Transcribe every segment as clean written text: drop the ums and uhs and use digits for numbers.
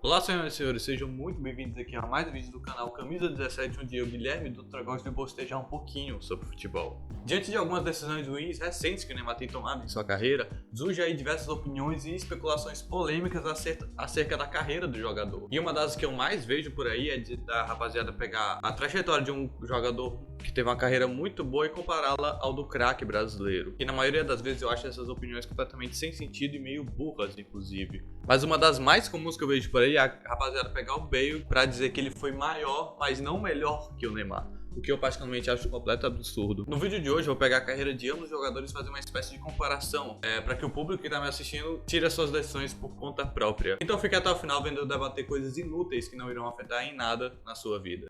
Olá, senhoras e senhores, sejam muito bem-vindos aqui a mais um vídeo do canal Camisa 17, onde eu, Guilherme Dutra, gosto de bostejar um pouquinho sobre futebol. Diante de algumas decisões ruins recentes que o Neymar tem tomado em sua carreira, surge aí diversas opiniões e especulações polêmicas acerca da carreira do jogador. E uma das que eu mais vejo por aí é da rapaziada pegar a trajetória de um jogador que teve uma carreira muito boa e compará-la ao do craque brasileiro. E na maioria das vezes eu acho essas opiniões completamente sem sentido e meio burras, inclusive. Mas uma das mais comuns que eu vejo por aí é a rapaziada pegar o Bale pra dizer que ele foi maior, mas não melhor que o Neymar. O que eu particularmente acho completo absurdo. No vídeo de hoje eu vou pegar a carreira de ambos os jogadores e fazer uma espécie de comparação, para que o público que está me assistindo tire as suas decisões por conta própria. Então fique até o final vendo eu debater coisas inúteis que não irão afetar em nada na sua vida.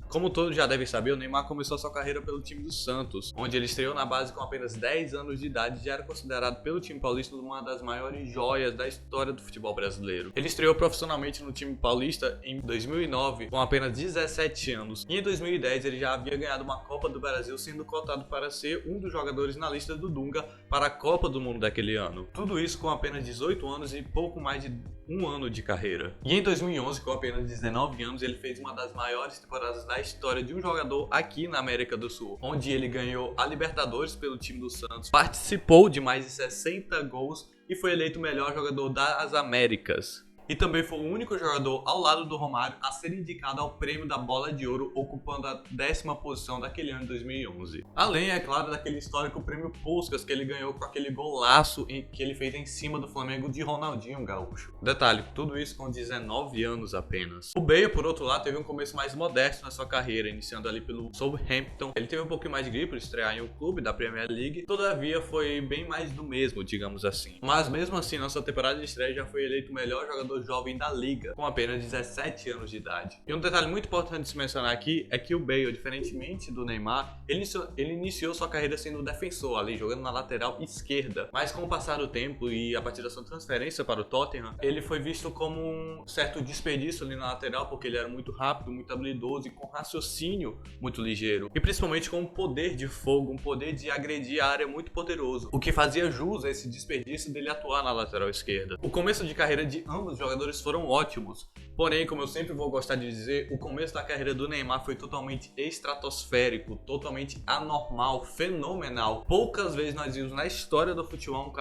Como todos já devem saber, o Neymar começou sua carreira pelo time do Santos, onde ele estreou na base com apenas 10 anos de idade e já era considerado pelo time paulista uma das maiores joias da história do futebol brasileiro. Ele estreou profissionalmente no time paulista em 2009 com apenas 17 anos e em 2010 ele já havia ganhado uma Copa do Brasil, sendo cotado para ser um dos jogadores na lista do Dunga para a Copa do Mundo daquele ano. Tudo isso com apenas 18 anos e pouco mais de um ano de carreira. E em 2011, com apenas 19 anos, ele fez uma das maiores temporadas da história de um jogador aqui na América do Sul, onde ele ganhou a Libertadores pelo time do Santos, participou de mais de 60 gols e foi eleito o melhor jogador das Américas. E também foi o único jogador ao lado do Romário a ser indicado ao prêmio da Bola de Ouro, ocupando a 10ª posição daquele ano de 2011. Além, é claro, daquele histórico prêmio Puskás que ele ganhou com aquele golaço que ele fez em cima do Flamengo de Ronaldinho Gaúcho. Detalhe, tudo isso com 19 anos apenas. O Bale, por outro lado, teve um começo mais modesto na sua carreira, iniciando ali pelo Southampton. Ele teve um pouquinho mais de gripe por estrear em um clube da Premier League, todavia foi bem mais do mesmo, digamos assim. Mas mesmo assim, na sua temporada de estreia já foi eleito o melhor jogador jovem da liga, com apenas 17 anos de idade. E um detalhe muito importante de se mencionar aqui é que o Bale, diferentemente do Neymar, ele iniciou sua carreira sendo defensor ali, jogando na lateral esquerda. Mas com o passar do tempo e a partir da sua transferência para o Tottenham, ele foi visto como um certo desperdício ali na lateral, porque ele era muito rápido, muito habilidoso e com raciocínio muito ligeiro. E principalmente com um poder de fogo, um poder de agredir a área muito poderoso, o que fazia jus a esse desperdício dele atuar na lateral esquerda. O começo de carreira de ambos os jogadores foram ótimos, porém, como eu sempre vou gostar de dizer, o começo da carreira do Neymar foi totalmente estratosférico, totalmente anormal, fenomenal. Poucas vezes nós vimos na história do futebol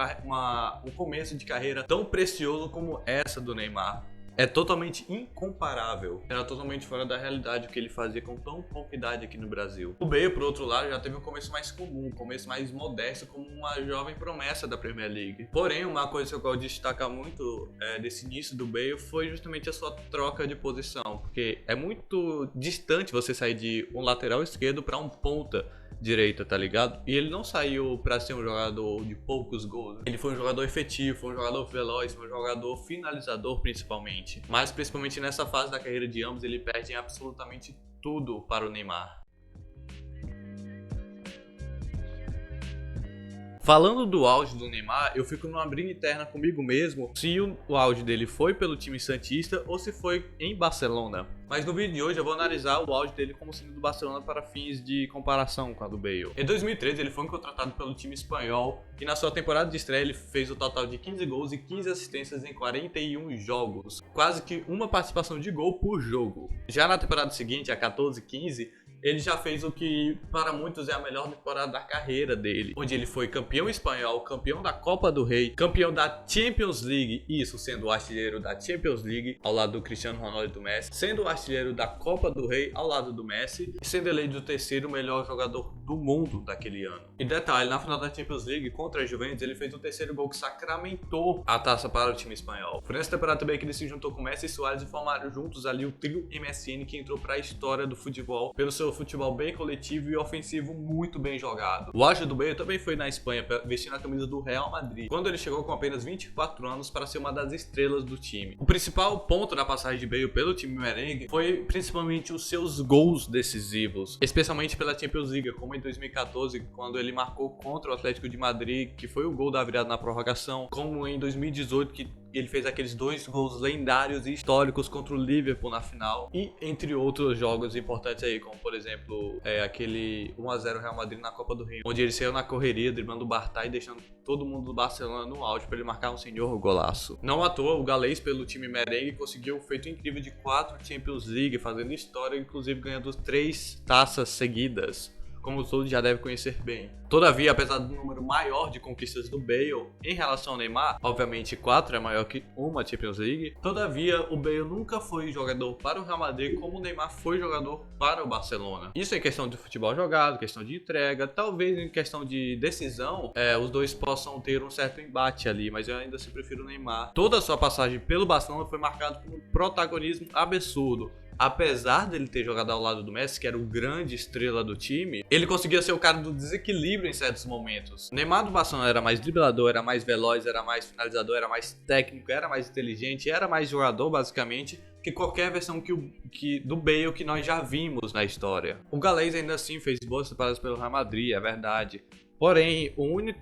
um começo de carreira tão precioso como essa do Neymar. É totalmente incomparável. Era totalmente fora da realidade o que ele fazia com tão pouca idade aqui no Brasil. O Bale, por outro lado, já teve um começo mais comum, um começo mais modesto, como uma jovem promessa da Premier League. Porém, uma coisa que eu gosto de destacar muito desse início do Bale foi justamente a sua troca de posição, porque é muito distante você sair de um lateral esquerdo para um ponta direita, tá ligado? E ele não saiu pra ser um jogador de poucos gols. Ele foi um jogador efetivo, foi um jogador veloz, foi um jogador finalizador principalmente. Mas principalmente nessa fase da carreira de ambos, ele perde absolutamente tudo para o Neymar. Falando do auge do Neymar, eu fico numa briga interna comigo mesmo se o auge dele foi pelo time santista ou se foi em Barcelona. Mas no vídeo de hoje eu vou analisar o auge dele como sendo do Barcelona para fins de comparação com a do Bale. Em 2013 ele foi contratado pelo time espanhol e na sua temporada de estreia ele fez o total de 15 gols e 15 assistências em 41 jogos. Quase que uma participação de gol por jogo. Já na temporada seguinte, a 14-15, ele já fez o que para muitos é a melhor temporada da carreira dele, onde ele foi campeão espanhol, campeão da Copa do Rei, campeão da Champions League, isso sendo o artilheiro da Champions League ao lado do Cristiano Ronaldo e do Messi, sendo o artilheiro da Copa do Rei ao lado do Messi e sendo eleito o terceiro melhor jogador do mundo daquele ano. E detalhe, na final da Champions League contra a Juventus, ele fez o terceiro gol que sacramentou a taça para o time espanhol. Foi nessa temporada também que ele se juntou com Messi e Suárez e formaram juntos ali o trio MSN que entrou para a história do futebol pelo seu futebol bem coletivo e ofensivo muito bem jogado. O auge do Bale também foi na Espanha, vestindo a camisa do Real Madrid, quando ele chegou com apenas 24 anos para ser uma das estrelas do time. O principal ponto da passagem de Bale pelo time merengue foi principalmente os seus gols decisivos, especialmente pela Champions League, como em 2014, quando ele marcou contra o Atlético de Madrid, que foi o gol da virada na prorrogação, como em 2018, ele fez aqueles 2 gols lendários e históricos contra o Liverpool na final. E entre outros jogos importantes aí, como por exemplo, aquele 1-0 Real Madrid na Copa do Rei, onde ele saiu na correria, driblando o Bartra e deixando todo mundo do Barcelona no auge para ele marcar um senhor golaço. Não à toa, o galês pelo time merengue conseguiu um feito incrível de 4 Champions League, fazendo história, inclusive ganhando 3 taças seguidas, como todos já devem conhecer bem. Todavia, apesar do número maior de conquistas do Bale em relação ao Neymar, obviamente 4 é maior que uma Champions League, todavia o Bale nunca foi jogador para o Real Madrid como o Neymar foi jogador para o Barcelona. Isso é questão de futebol jogado, questão de entrega, talvez em questão de decisão, os dois possam ter um certo embate ali, mas eu ainda se prefiro o Neymar. Toda a sua passagem pelo Barcelona foi marcada por um protagonismo absurdo. Apesar dele ter jogado ao lado do Messi, que era o grande estrela do time, ele conseguia ser o cara do desequilíbrio em certos momentos. O Neymar do Barcelona era mais driblador, era mais veloz, era mais finalizador, era mais técnico, era mais inteligente, era mais jogador basicamente que qualquer versão do Bale que nós já vimos na história. O galês ainda assim fez boas temporadas pelo Real Madrid, é verdade. Porém,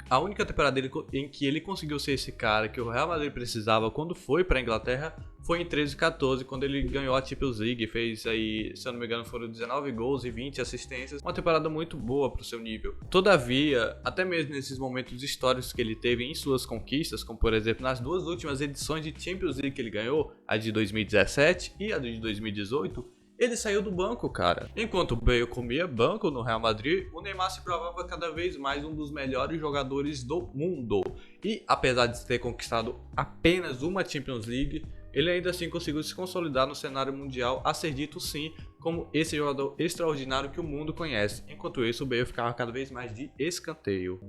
a única temporada dele em que ele conseguiu ser esse cara que o Real Madrid precisava quando foi para a Inglaterra foi em 13 e 14, quando ele ganhou a Champions League, fez aí, se eu não me engano, foram 19 gols e 20 assistências, uma temporada muito boa para o seu nível. Todavia, até mesmo nesses momentos históricos que ele teve em suas conquistas, como por exemplo nas 2 últimas edições de Champions League que ele ganhou, a de 2017 e a de 2018, ele saiu do banco, cara. Enquanto o Bale comia banco no Real Madrid, o Neymar se provava cada vez mais um dos melhores jogadores do mundo. E apesar de ter conquistado apenas uma Champions League, ele ainda assim conseguiu se consolidar no cenário mundial, a ser dito sim como esse jogador extraordinário que o mundo conhece. Enquanto isso, o Bale ficava cada vez mais de escanteio.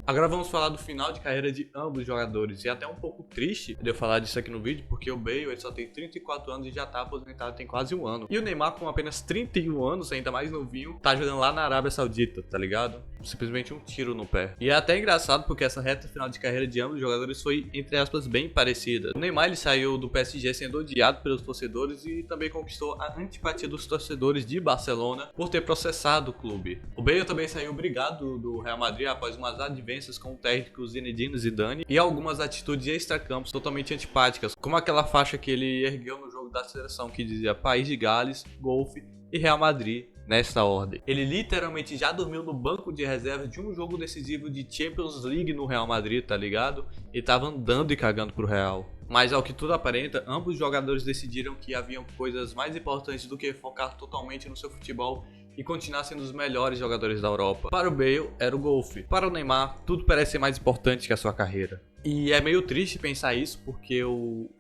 Agora vamos falar do final de carreira de ambos os jogadores. E é até um pouco triste de eu falar disso aqui no vídeo, porque o Bale ele só tem 34 anos e já tá aposentado tem quase um ano. E o Neymar com apenas 31 anos, ainda mais novinho, tá jogando lá na Arábia Saudita, tá ligado? Simplesmente um tiro no pé. E é até engraçado porque essa reta final de carreira de ambos os jogadores foi, entre aspas, bem parecida. O Neymar ele saiu do PSG sendo odiado pelos torcedores e também conquistou a antipatia dos torcedores de Barcelona por ter processado o clube. O Bale também saiu obrigado do Real Madrid após umas advências com o técnico Zinedine Zidane e algumas atitudes extra-campos totalmente antipáticas, como aquela faixa que ele ergueu no jogo da seleção que dizia País de Gales, Golfe e Real Madrid, nesta ordem. Ele literalmente já dormiu no banco de reserva de um jogo decisivo de Champions League no Real Madrid, tá ligado? E tava andando e cagando pro Real. Mas ao que tudo aparenta, ambos os jogadores decidiram que haviam coisas mais importantes do que focar totalmente no seu futebol e continuar sendo os melhores jogadores da Europa. Para o Bale, era o golfe. Para o Neymar, tudo parece ser mais importante que a sua carreira. E é meio triste pensar isso, porque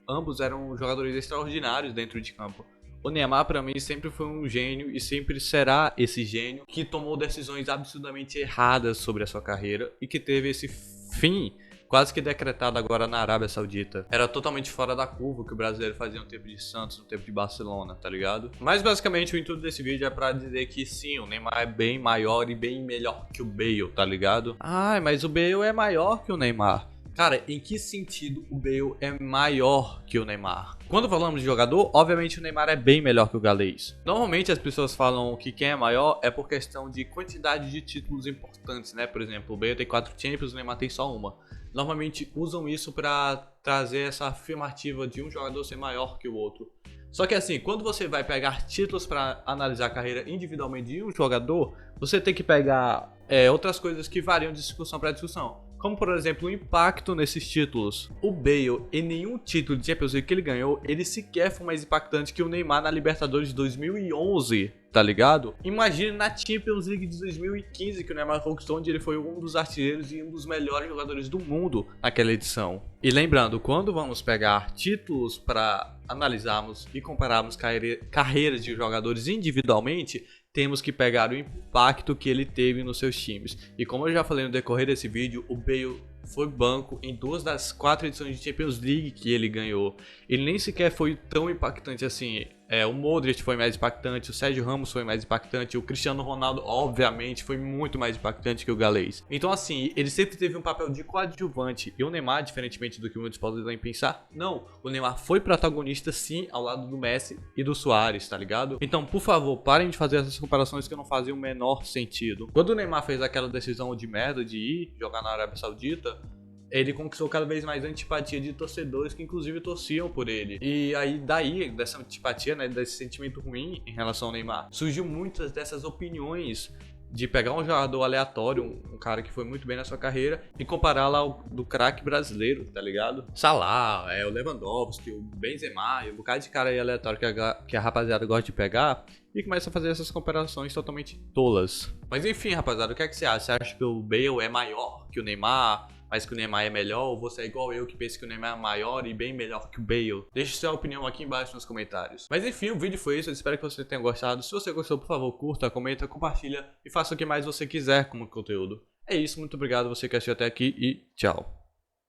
ambos eram jogadores extraordinários dentro de campo. O Neymar, para mim, sempre foi um gênio e sempre será esse gênio que tomou decisões absurdamente erradas sobre a sua carreira e que teve esse fim quase que decretado agora na Arábia Saudita. Era totalmente fora da curva o que o brasileiro fazia no tempo de Santos, no tempo de Barcelona, tá ligado? Mas basicamente o intuito desse vídeo é pra dizer que sim, o Neymar é bem maior e bem melhor que o Bale, tá ligado? Ah, mas o Bale é maior que o Neymar. Cara, em que sentido o Bale é maior que o Neymar? Quando falamos de jogador, obviamente o Neymar é bem melhor que o galês. Normalmente as pessoas falam que quem é maior é por questão de quantidade de títulos importantes, né? Por exemplo, o Bale tem 4 Champions, o Neymar tem só uma. Normalmente usam isso para trazer essa afirmativa de um jogador ser maior que o outro. Só que assim, quando você vai pegar títulos para analisar a carreira individualmente de um jogador, você tem que pegar outras coisas que variam de discussão para discussão. Como por exemplo o impacto nesses títulos. O Bale, em nenhum título de Champions League que ele ganhou, ele sequer foi mais impactante que o Neymar na Libertadores de 2011, tá ligado? Imagine na Champions League de 2015 que o Neymar conquistou, onde ele foi um dos artilheiros e um dos melhores jogadores do mundo naquela edição. E lembrando, quando vamos pegar títulos para analisarmos e compararmos carreiras de jogadores individualmente, temos que pegar o impacto que ele teve nos seus times. E como eu já falei no decorrer desse vídeo, o Bale foi banco em 2 das 4 edições de Champions League que ele ganhou. Ele nem sequer foi tão impactante assim. O Modric foi mais impactante, o Sérgio Ramos foi mais impactante, o Cristiano Ronaldo, obviamente, foi muito mais impactante que o galês. Então, assim, ele sempre teve um papel de coadjuvante. E o Neymar, diferentemente do que muitos podem pensar, não. O Neymar foi protagonista, sim, ao lado do Messi e do Suárez, tá ligado? Então, por favor, parem de fazer essas comparações que não fazem o menor sentido. Quando o Neymar fez aquela decisão de merda de ir jogar na Arábia Saudita, ele conquistou cada vez mais antipatia de torcedores que inclusive torciam por ele. E aí daí, dessa antipatia, né, desse sentimento ruim em relação ao Neymar, surgiu muitas dessas opiniões de pegar um jogador aleatório, um cara que foi muito bem na sua carreira, e comparar lá do craque brasileiro, tá ligado? Salah, o Lewandowski, o Benzema, e um bocado de cara aí aleatório que a rapaziada gosta de pegar, e começa a fazer essas comparações totalmente tolas. Mas enfim, rapaziada, o que é que você acha? Você acha que o Bale é maior que o Neymar? Mas que o Neymar é melhor, ou você é igual eu que pensa que o Neymar é maior e bem melhor que o Bale? Deixe sua opinião aqui embaixo nos comentários. Mas enfim, o vídeo foi isso, eu espero que você tenha gostado. Se você gostou, por favor, curta, comenta, compartilha e faça o que mais você quiser como conteúdo. É isso, muito obrigado você que assistiu até aqui e tchau.